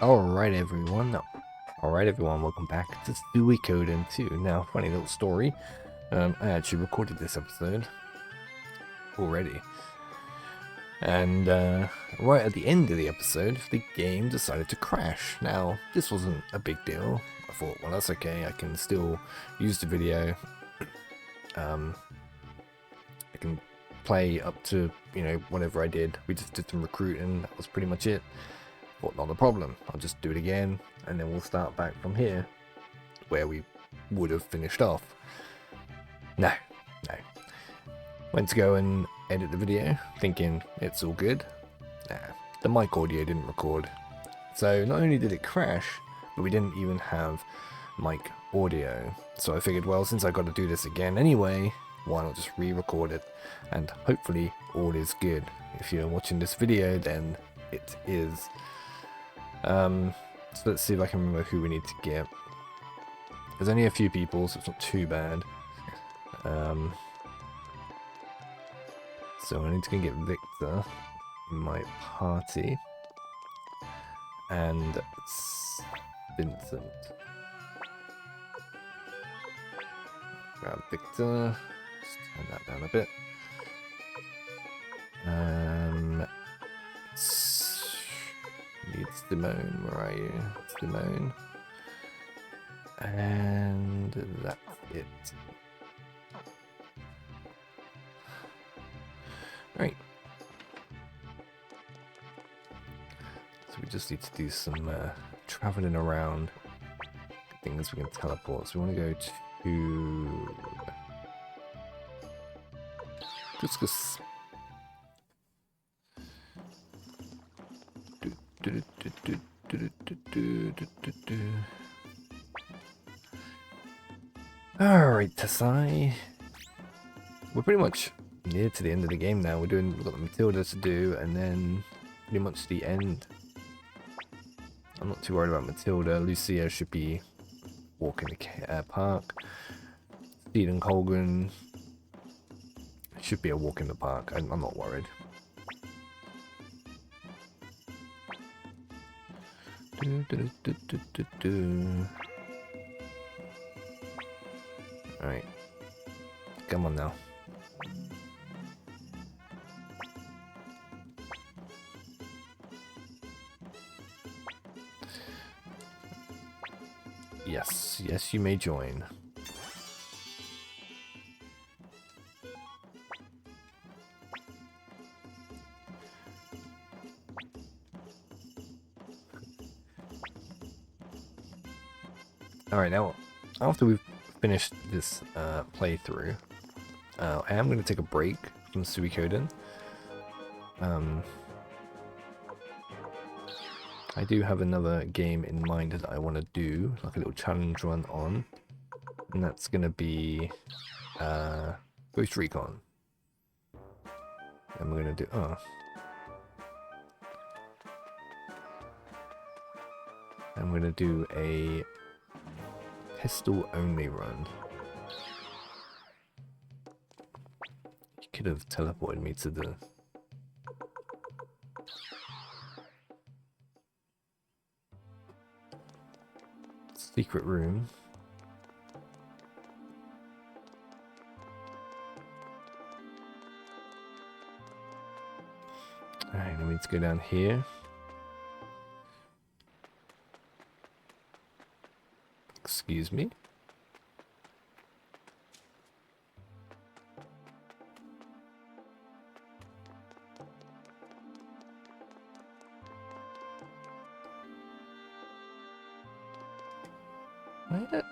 Alright everyone, welcome back to Suikoden 2. Now, funny little story, I actually recorded this episode already. And right at the end of the episode, the game decided to crash. Now, this wasn't a big deal. I thought, well, that's okay, I can still use the video. I can play up to, whatever I did. We just did some recruiting, that was pretty much it. Thought, not a problem, I'll just do it again, and then we'll start back from here, where we would have finished off. No. Went to go and edit the video, thinking it's all good. Nah, the mic audio didn't record. So not only did it crash, but we didn't even have mic audio. So I figured, well, since I got to do this again anyway, why not just re-record it? And hopefully all is good. If you're watching this video, then it is. So let's see if I can remember who we need to get. There's only a few people, so it's not too bad. So I need to go and get Victor in my party. And Vincent. Grab Victor. Just turn that down a bit. Need Simone, where are you? Simone. And that's it. Right. So we just need to do some traveling around. Things we can teleport. So we want to go to Discus. Alright, Tasai. We're pretty much near to the end of the game now. We've got the Matilda to do, and then pretty much the end. I'm not too worried about Matilda. Lucia should be walking the park. Steed and Colgan should be a walk in the park. I'm not worried. Alright. Come on now. Yes, you may join. Alright, now, after we've finished this playthrough, I am going to take a break from Suikoden. I do have another game in mind that I want to do, like a little challenge run on, and that's going to be Ghost Recon. And we're going to do, I'm going to do a pistol only run. You could have teleported me to the secret room. Alright, then we need to go down here. Excuse me. What?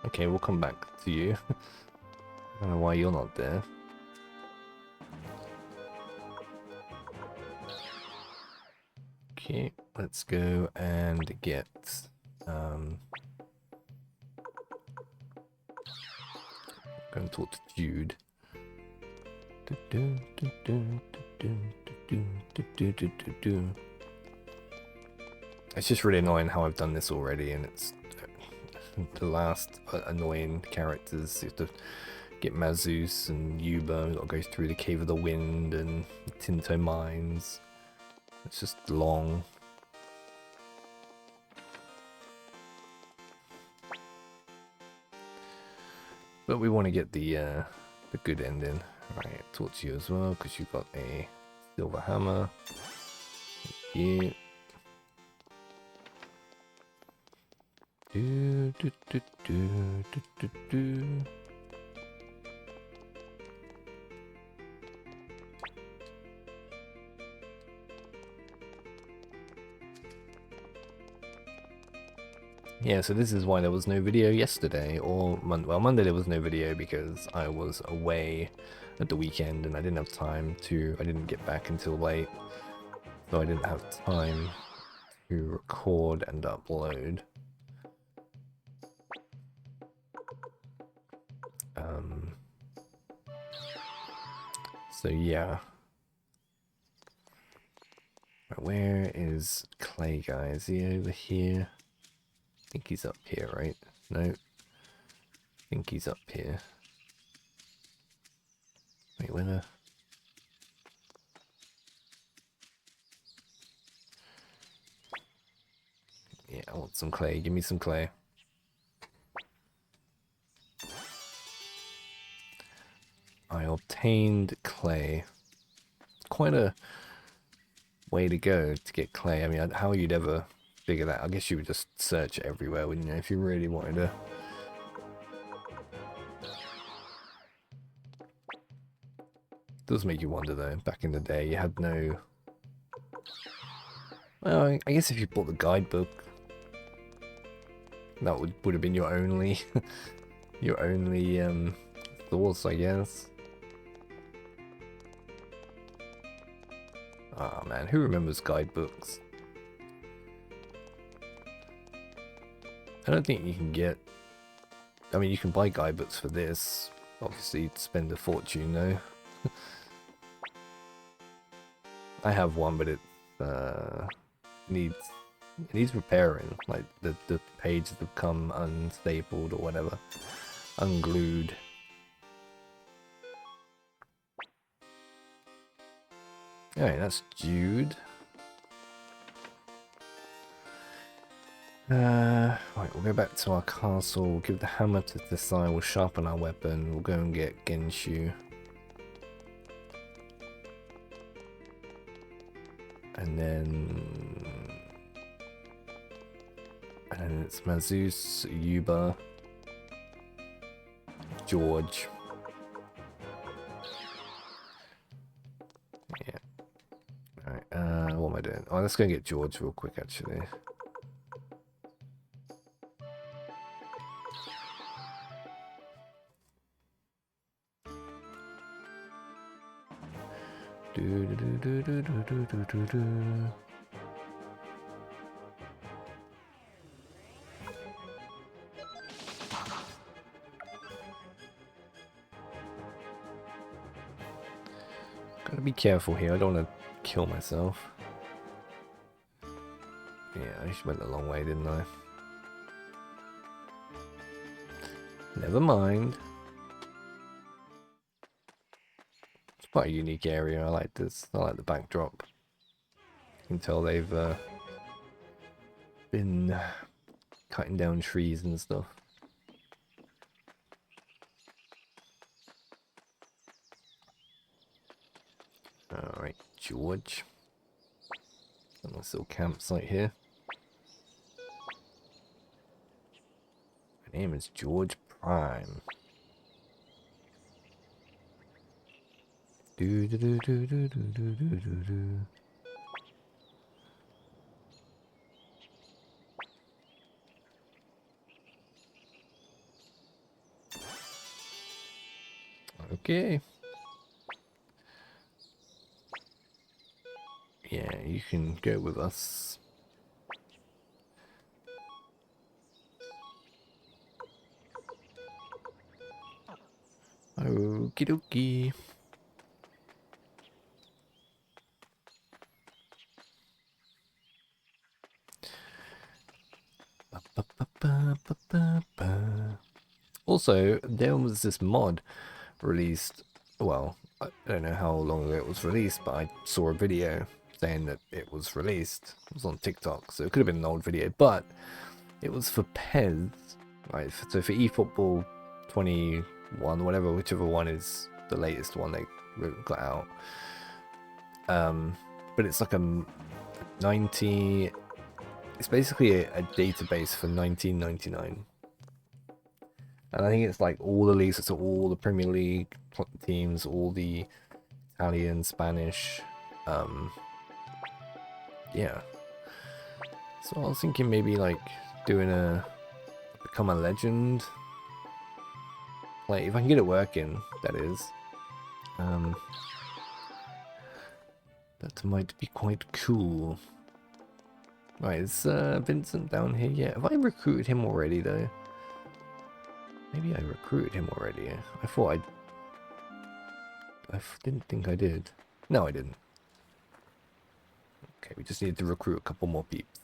Okay, we'll come back to you. I don't know why you're not there. Okay, let's go and get go and talk to Jude. It's just really annoying how I've done this already, and it's the last annoying characters. You have to get Mazus and Yuba. We've got to go through the Cave of the Wind and the Tinto Mines. It's just long. But we want to get the good ending. Right, talk to you as well because you've got a silver hammer. Yeah. Do, do, do, do, do, do, do. Yeah, so this is why there was no video yesterday, or well, Monday there was no video because I was away at the weekend and I didn't have time to, I didn't get back until late, so I didn't have time to record and upload. So yeah. Right, where is Clay, guy? Is he over here? I think he's up here, right? No. I think he's up here. Wait, where the... Yeah, I want some clay. Give me some clay. I obtained clay. Quite a way to go to get clay. I mean, how you'd ever figure that? I guess you would just search everywhere, wouldn't you? If you really wanted to. It does make you wonder, though. Back in the day, you had no... Well, I guess if you bought the guidebook, that would have been your only... your only, thoughts, I guess. Ah, oh, man, who remembers guidebooks? I don't think you can get... I mean, you can buy guidebooks for this. Obviously, you'd spend a fortune, though. I have one, but it needs repairing. Like, the pages have come unstapled or whatever. Unglued. Alright, that's Jude. Right, we'll go back to our castle, we'll give the hammer to Desai, we'll sharpen our weapon, we'll go and get Genshu. And then it's Mazus, Yuba, George. Yeah. Alright, what am I doing? Oh, let's go and get George real quick, actually. Gotta be careful here, I don't want to kill myself. Yeah, I just went a long way, didn't I? Never mind. It's quite a unique area, I like this. I like the backdrop. You can tell they've been cutting down trees and stuff. Alright, George. A nice little campsite here. My name is George Prime. Do do do do do do do do do do. Okay. Yeah, you can go with us. Okie dokie. Also, there was this mod released, well, I don't know how long ago it was released, but I saw a video saying that it was released. It was on TikTok, so it could have been an old video, but it was for PES, right? So for eFootball 21, whatever, whichever one is the latest one they got out. But it's like a 90. It's basically a database for 1999. And I think it's like all the leagues, so all the Premier League teams, all the Italian, Spanish, yeah. So I was thinking maybe like doing a become a legend. Like if I can get it working, that is. That might be quite cool. Right, is Vincent down here yet? Have I recruited him already though? Maybe I recruited him already. I thought I didn't think I did. No, I didn't. Okay, we just need to recruit a couple more peeps.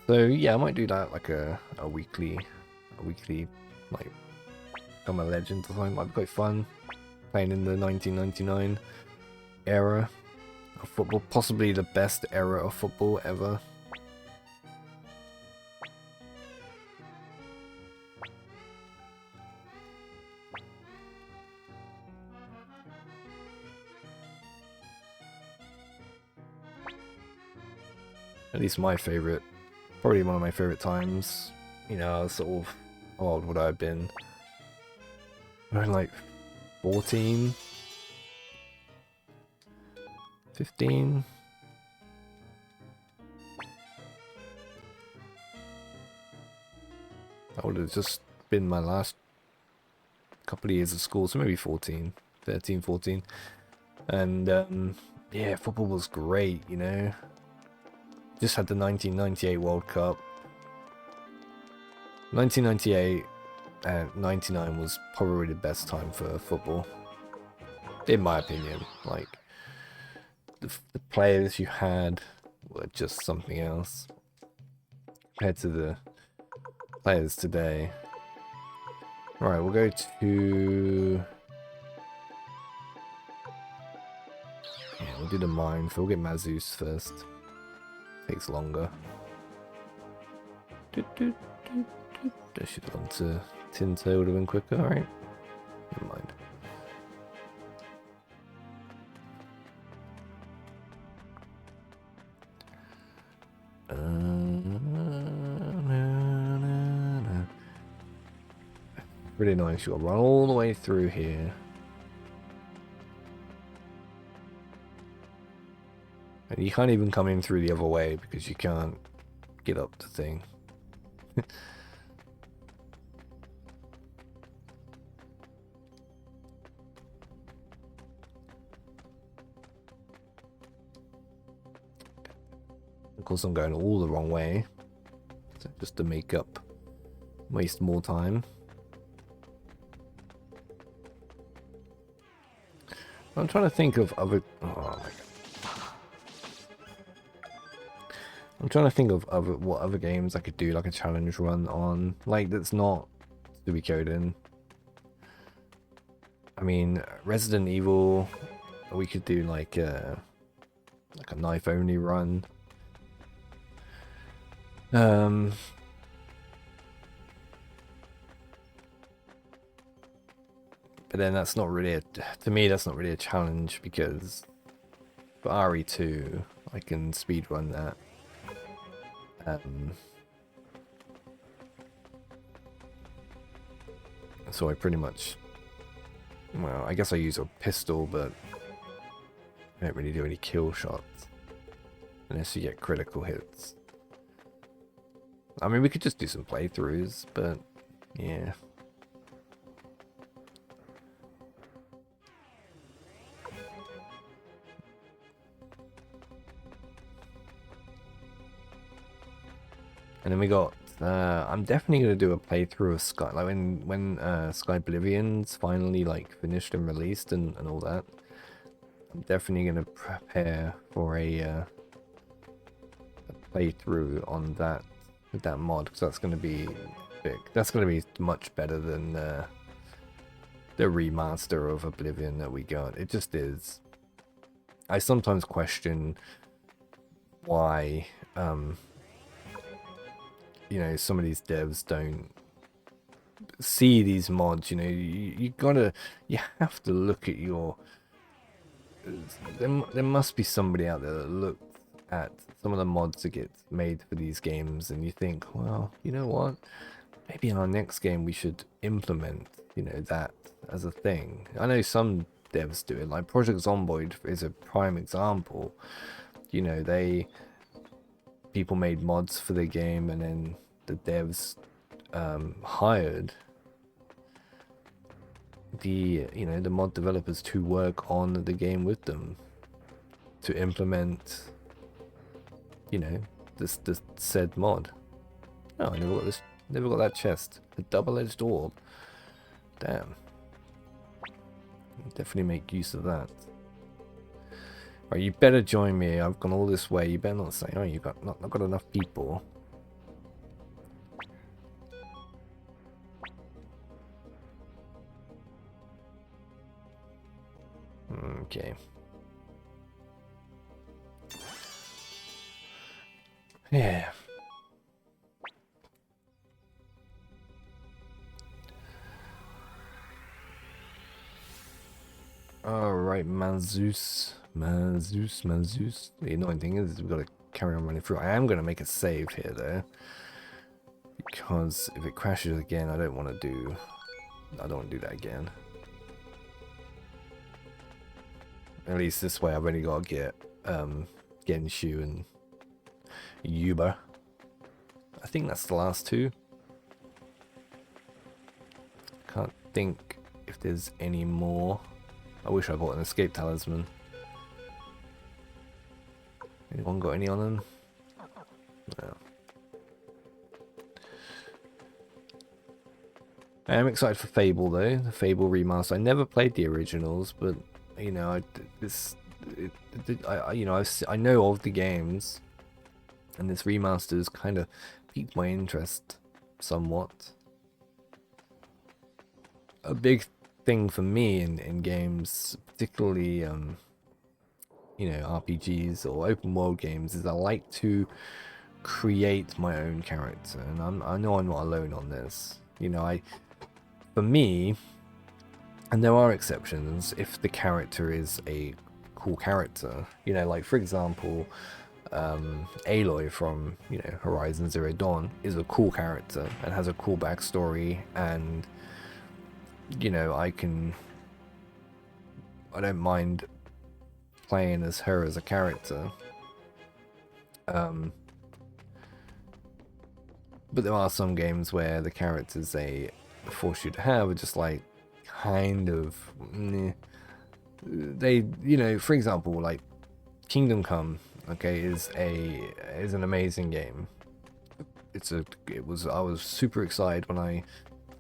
So yeah, I might do that like a weekly like become a legend or something. Might be quite fun. Playing in the 1999 era of football, possibly the best era of football ever. At least my favorite, probably one of my favorite times. You know, sort of, how old would I have been? Like 14, 15. That would have just been my last couple of years of school, so maybe 14, 13, 14. And yeah, football was great, you know. Just had the 1998 World Cup. 1998 and 99 was probably the best time for football, in my opinion. Like, the players you had were just something else compared to the players today. Right, we'll go to... yeah, we'll do the mine. We'll get Mazus first. Takes longer. I should have gone to Tinto, would have been quicker. Alright. Never mind. Really nice. You got to run all the way through here. And you can't even come in through the other way because you can't get up the thing. Of course, I'm going all the wrong way, so just to make up, waste more time. I'm trying to think of other. Oh my god! I'm trying to think of what other games I could do like a challenge run on, like that's not Suikoden. I mean, Resident Evil. We could do like a knife only run. But then that's not really to me that's not really a challenge because for RE2 I can speedrun that. So I pretty much, well, I guess I use a pistol, but I don't really do any kill shots unless you get critical hits. I mean, we could just do some playthroughs, but yeah. And then we got, I'm definitely going to do a playthrough of Sky, like when Sky Oblivion's finally like finished and released and all that. I'm definitely going to prepare for a playthrough on that with that mod, because that's going to be big. That's going to be much better than the remaster of Oblivion that we got. It just is. I sometimes question why you know, some of these devs don't see these mods. You know, you have to look at your there must be somebody out there that looks at some of the mods that get made for these games and you think, well, you know what, maybe in our next game we should implement, you know, that as a thing. I know some devs do it, like Project Zomboid is a prime example. You know, people made mods for the game and then the devs hired the mod developers to work on the game with them to implement, you know, this said mod. Oh, I never got that chest. A double-edged orb. Damn. Definitely make use of that. Right, you better join me. I've gone all this way. You better not say, oh, you got not got enough people. Okay. Yeah. Alright, Manzeus. The annoying thing is we've got to carry on running through. I am going to make a save here, though. Because if it crashes again, I don't want to do that again. At least this way I've only got to get Genshu and Yuba. I think that's the last two. Can't think if there's any more. I wish I bought an escape talisman. Anyone got any on them? No. I am excited for Fable though, the Fable remaster. I never played the originals, but you know, I know of the games, and this remaster has kind of piqued my interest somewhat. A big thing for me in games, particularly you know, RPGs or open world games, is I like to create my own character, and I know I'm not alone on this. You know, for me, and there are exceptions, if the character is a cool character, you know, like for example, Aloy from, you know, Horizon Zero Dawn is a cool character and has a cool backstory, and you know, I don't mind playing as her as a character. But there are some games where the characters they force you to have are just like kind of they, you know, for example, like Kingdom Come, okay, is an amazing game. I was super excited when I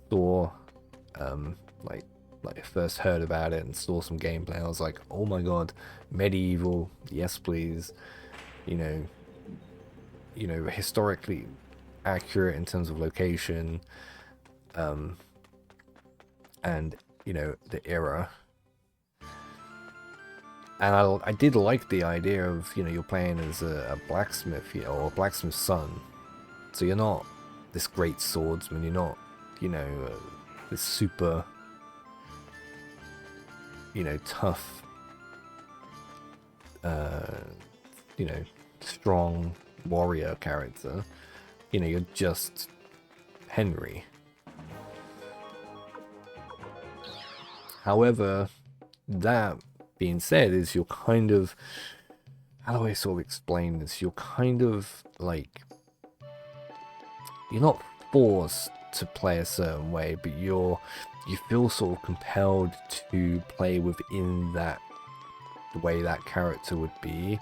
saw like first heard about it and saw some gameplay. I was like, oh my god, medieval, yes please. You know, historically accurate in terms of location, and you know, the era. And I did like the idea of, you know, you're playing as a blacksmith, you know, or a blacksmith's son. So you're not this great swordsman, you're not, you know, this super, you know, tough, you know, strong warrior character. You know, you're just Henry. However, that being said, is you're kind of, how do I sort of explain this? You're kind of like, you're not forced to play a certain way, but you feel sort of compelled to play within that, the way that character would be.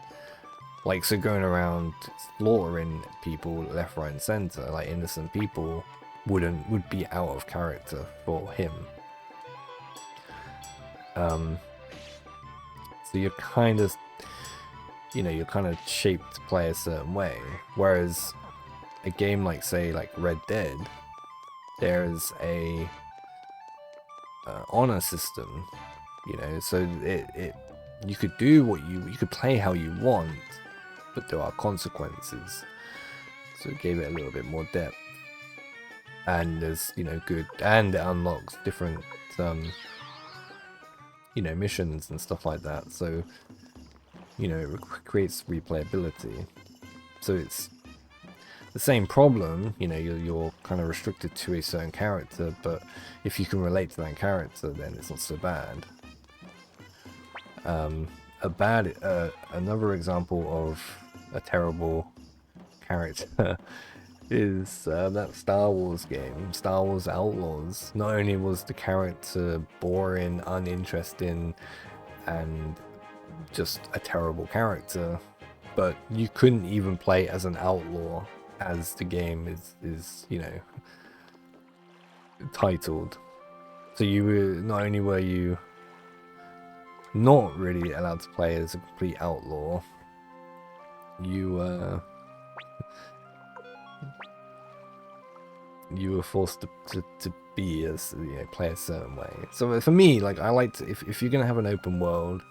Like, so going around slaughtering people left, right, and center, like innocent people, would be out of character for him. So you're kind of, you know, you're kind of shaped to play a certain way. Whereas a game like, say, like Red Dead, there's a honor system, you know, so you could do what you could play how you want, but there are consequences. So it gave it a little bit more depth. And there's, you know, good, and it unlocks different you know, missions and stuff like that. So, you know, it creates replayability. So it's the same problem, you know, you're kind of restricted to a certain character, but if you can relate to that character, then it's not so bad. Another example of a terrible character is that Star Wars game, Star Wars Outlaws. Not only was the character boring, uninteresting, and just a terrible character, but you couldn't even play as an outlaw, as the game is you know, titled. So you were, not only were you not really allowed to play as a complete outlaw, you were forced to be as, you know, play a certain way. So for me, like, I like to, if you're gonna have an open world,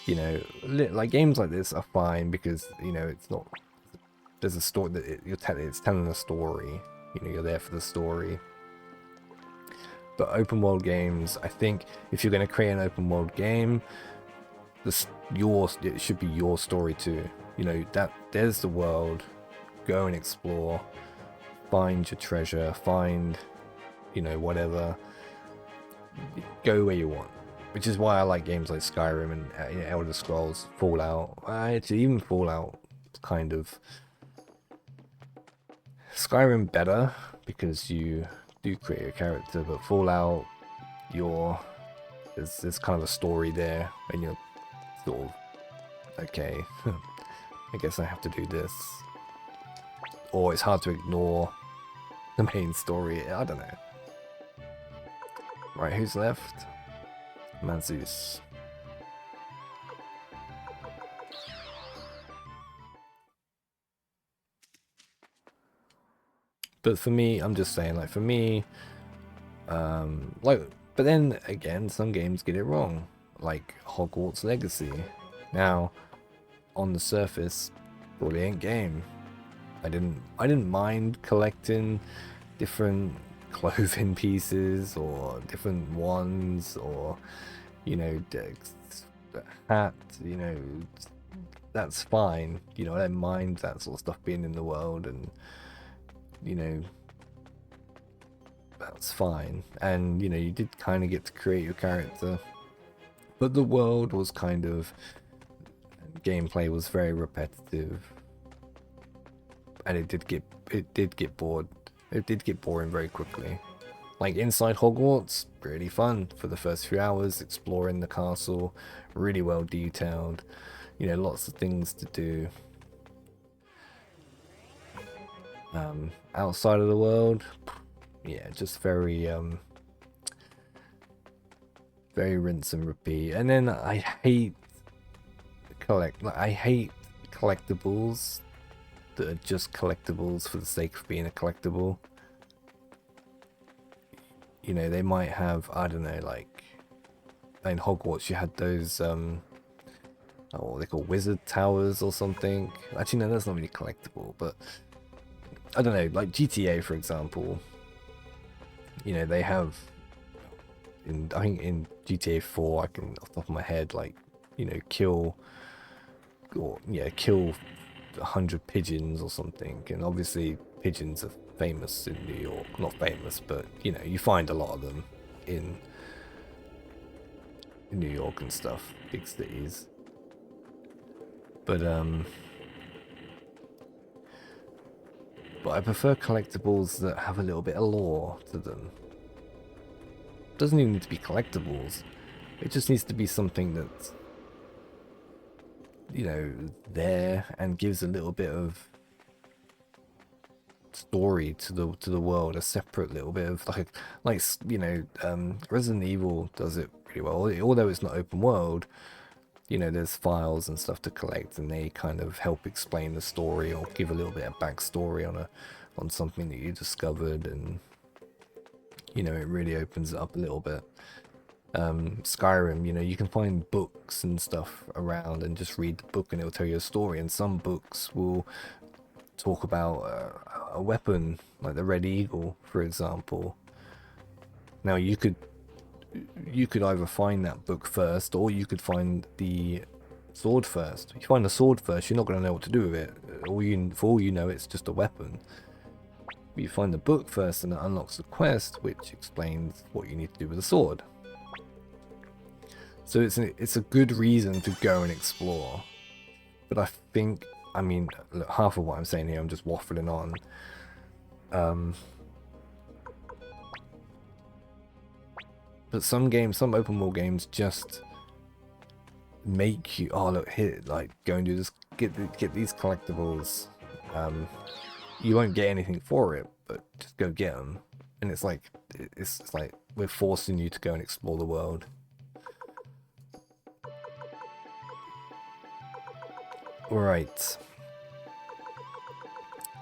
you know, like games like this are fine because, you know, it's not, there's a story that it's telling a story, you know, you're there for the story. But open world games, I think if you're going to create an open world game, it should be your story too. You know, that there's the world, go and explore, find your treasure, find, you know, whatever, go where you want. Which is why I like games like Skyrim and you know, Elder Scrolls, Fallout. Actually, even Fallout, kind of. Skyrim better because you do create a character, but Fallout, there's kind of a story there, and you're sort of, okay, I guess I have to do this, or it's hard to ignore the main story. I don't know. Right, who's left? Manzus. But for me, I'm just saying, like, for me, like, but then again, some games get it wrong, like Hogwarts Legacy. Now, on the surface, brilliant game. I didn't mind collecting different clothing pieces or different ones, or, you know, hat, you know, that's fine. You know, I don't mind that sort of stuff being in the world, and, you know, that's fine. And, you know, you did kind of get to create your character, but the world was kind of, gameplay was very repetitive, and it did get bored. It did get boring very quickly. Like inside Hogwarts, really fun for the first few hours, exploring the castle, really well detailed, you know, lots of things to do. Outside of the world, yeah, just very rinse and repeat. And then I hate collectibles that are just collectibles for the sake of being a collectible. You know, they might have, I don't know, like in Hogwarts you had those what they call wizard towers or something. Actually no, that's not really collectible, but I don't know, like GTA for example, you know, they have I think in GTA 4, I can off the top of my head, like, you know, kill 100 pigeons or something. And obviously pigeons are famous in New York, not famous, but, you know, you find a lot of them in New York and stuff, big cities. But I prefer collectibles that have a little bit of lore to them. Doesn't even need to be collectibles. It just needs to be something that's, you know, there and gives a little bit of story to the world, a separate little bit of like you know, Resident Evil does it pretty well. Although it's not open world, you know, there's files and stuff to collect, and they kind of help explain the story or give a little bit of backstory on something that you discovered, and you know, it really opens it up a little bit. Skyrim, you know, you can find books and stuff around and just read the book and it'll tell you a story, and some books will talk about a weapon like the Red Eagle, for example. Now you could either find that book first, or you could find the sword first. If you find the sword first, you're not going to know what to do with it. For all you know, it's just a weapon. But you find the book first, and it unlocks the quest, which explains what you need to do with the sword. So it's a good reason to go and explore. But I think, I mean, look, half of what I'm saying here, I'm just waffling on. But some games, some open world games, just make you, oh look here, like go and do this, get these collectibles. You won't get anything for it, but just go get them. And it's like we're forcing you to go and explore the world. Right.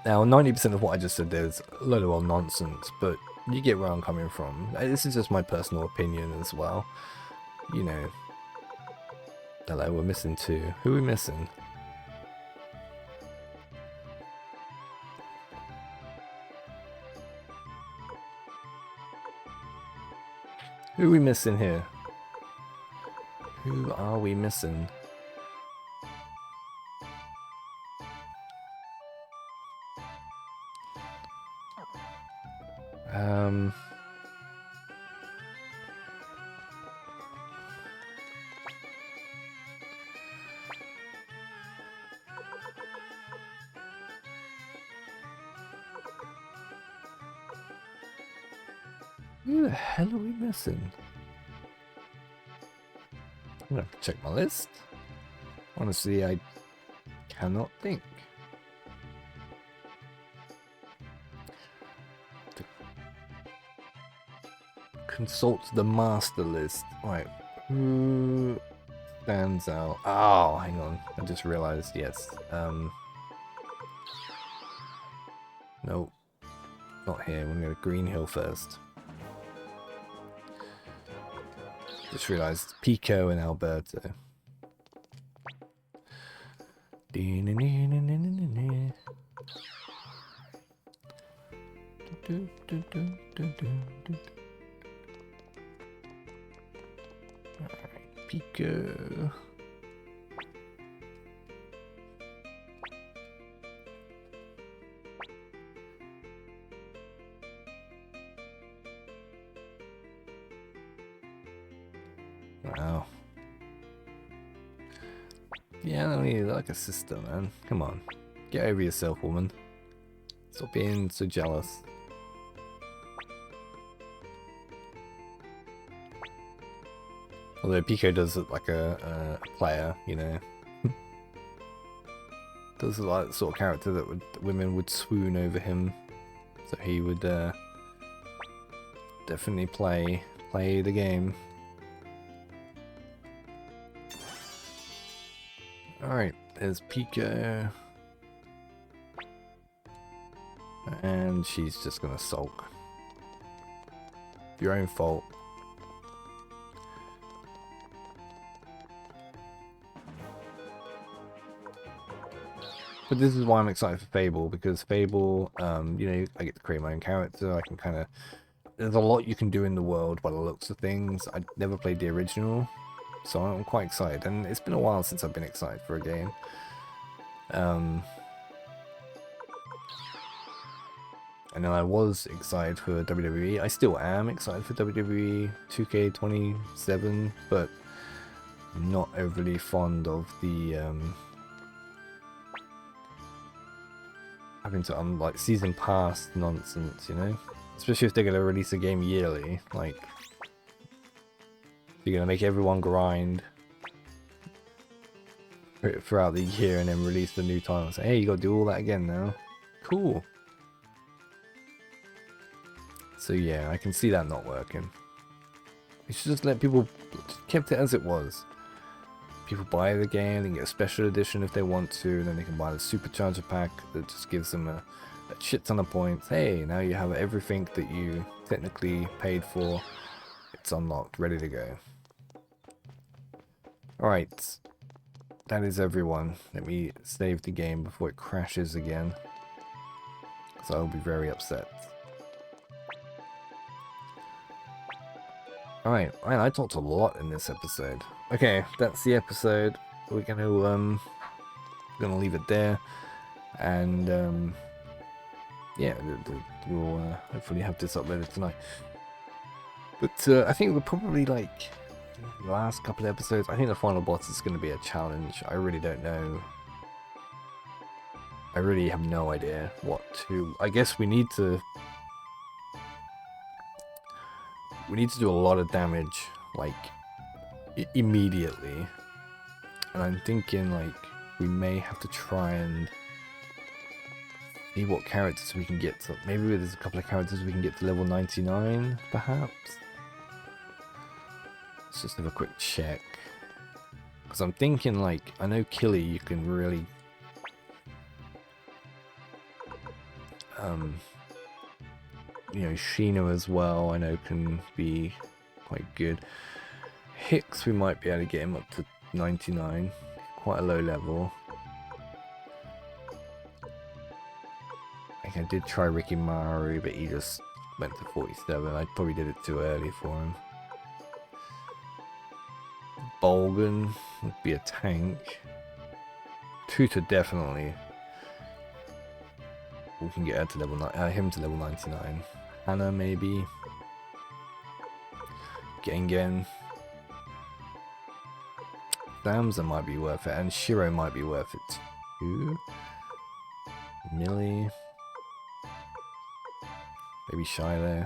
Now, 90% of what I just said there is a load of old nonsense, but you get where I'm coming from. This is just my personal opinion as well. You know. Hello, we're missing 2. Who are we missing? Who are we missing here? Who are we missing? Who the hell are we missing? I'm gonna have to check my list. Honestly, I cannot think. Consult the master list. Right, who stands out? Oh, hang on. I just realized, yes. Nope. Not here. We're going to go to Green Hill first. Just realized Pico and Alberto. Alright, Pico. Wow. Yeah, I don't need like a sister, man. Come on. Get over yourself, woman. Stop being so jealous. Although Pico does look like a player, you know. Does look like the sort of character that women would swoon over him. So he would definitely play the game. Alright, there's Pico. And she's just gonna sulk. Your own fault. But this is why I'm excited for Fable, because Fable, you know, I get to create my own character. I can kind of, there's a lot you can do in the world by the looks of things. I never played the original, so I'm quite excited. And it's been a while since I've been excited for a game. And then I was excited for WWE. I still am excited for WWE 2K27, but I'm not overly fond of the having to like season pass nonsense, you know? Especially if they're gonna release a game yearly, like you're gonna make everyone grind throughout the year and then release the new title and say, hey, you gotta do all that again now. Cool. So yeah, I can see that not working. You should just let people kept it as it was. people buy the game, they can get a special edition if they want to, and then they can buy the supercharger pack that just gives them a shit ton of points. Hey, now you have everything that you technically paid for. It's unlocked, ready to go. Alright, that is everyone. Let me save the game before it crashes again, because I'll be very upset. Alright, I talked a lot in this episode. Okay, that's the episode. We're gonna leave it there, and yeah, we'll hopefully have this uploaded tonight. But I think we're probably like the last couple of episodes. I think the final boss is going to be a challenge. I really don't know. I really have no idea what to. I guess we need to do a lot of damage, like immediately. And I'm thinking like we may have to try and see what characters we can get to. Maybe there's a couple of characters we can get to level 99, perhaps. Let's just have a quick check. Because I'm thinking, like, I know Killy you can really... you know, Sheena as well, I know can be quite good. Hicks, we might be able to get him up to 99. Quite a low level. I think I did try Ricky Maru, but he just went to 47. I probably did it too early for him. Bolgan would be a tank. Tutor definitely. We can get her to level him to level 99. Hannah maybe. Gengen. Samza might be worth it, and Shiro might be worth it too. Millie. Maybe Shiloh.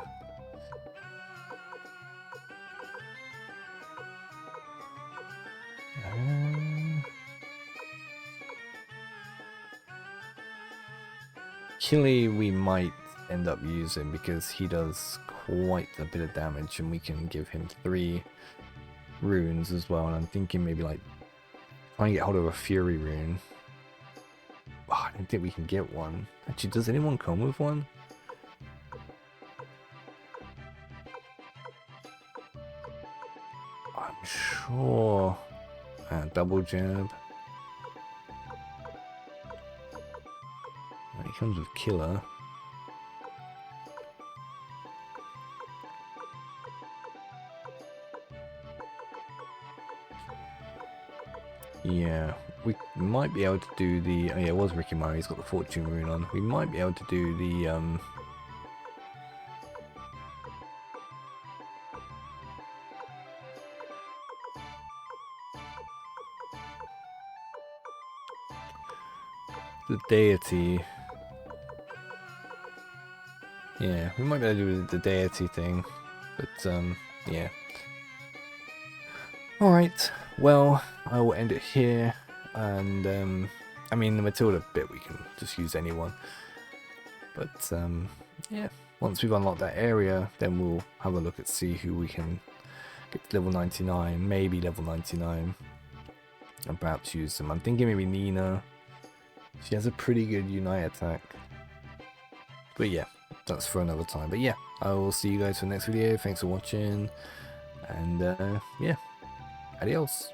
Killy we might end up using because he does quite a bit of damage, and we can give him 3 runes as well. And I'm thinking maybe like trying to get hold of a Fury rune. Oh, I don't think we can get one. Actually, does anyone come with one? I'm sure. Double jab. He comes with Killer. Yeah, we might be able to do the... Oh yeah, it was Ricky Murray, he's got the Fortune rune on. We might be able to do the... the deity. Yeah, we might be able to do the deity thing. But, yeah. Alright, well, I will end it here. And, I mean, the Matilda bit we can just use anyone. But, yeah, once we've unlocked that area, then we'll have a look at see who we can get to level 99, maybe level 99. And perhaps use them. I'm thinking maybe Nina. She has a pretty good Unite attack. But yeah, that's for another time. But yeah, I will see you guys for the next video. Thanks for watching. And yeah, adios.